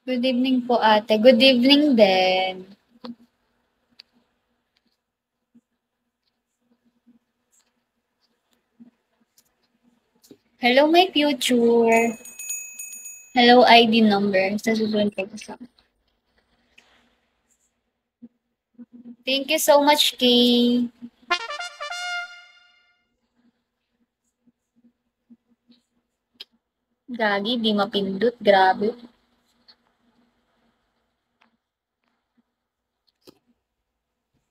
Good evening po ate. Good evening din. Hello, my future. Hello, ID number. Sa susunod ko sa. Thank you so much, Kay. Gagi, di mapindot. Grabe.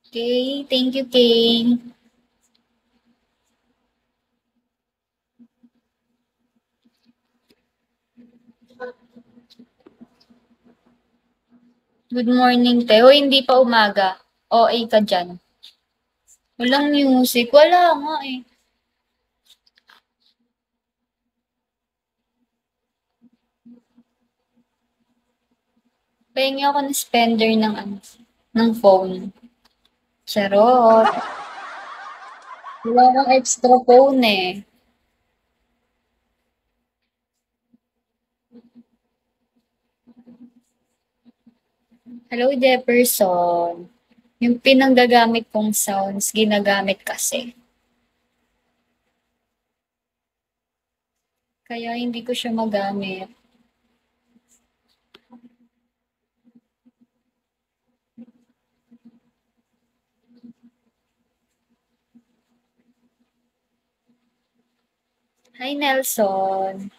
Kay, thank you, Kay. Good morning, te. O, hindi pa umaga. OA ka dyan. Walang music. Wala nga eh. Pahingi ako ng spender ng ng phone. Charot. Wala akong extra phone eh. Hello, Jefferson. Yung pinanggagamit kong sounds, ginagamit kasi. Kaya hindi ko siya magamit. Hi, Nelson.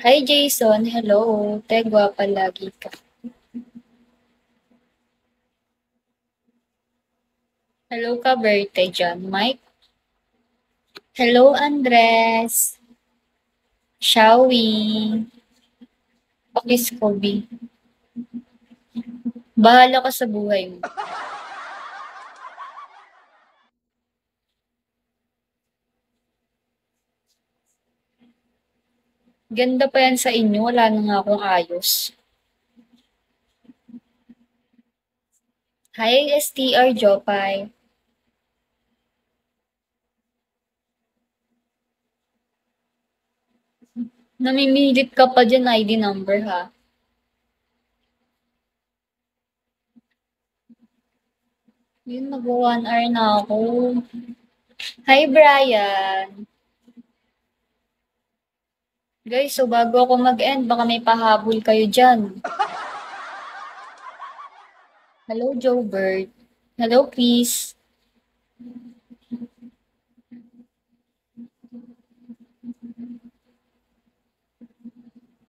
Hi, Jason. Hello. Te, gwapa lagi ka. Hello ka, birthday dyan, Mike. Hello, Andres. Shawi. Pakis Kobe. Bahala ka sa buhay mo. Ganda pa yan sa inyo. Wala na nga akong ayos. Hi, STR Jopay. Namimilit ka pa dyan, ID number ha. Yun, mag-1 hour na ako. Hi, Brian. Guys, so bago ako mag-end, baka may pahabol kayo dyan. Hello, Joe Bird. Hello, Chris.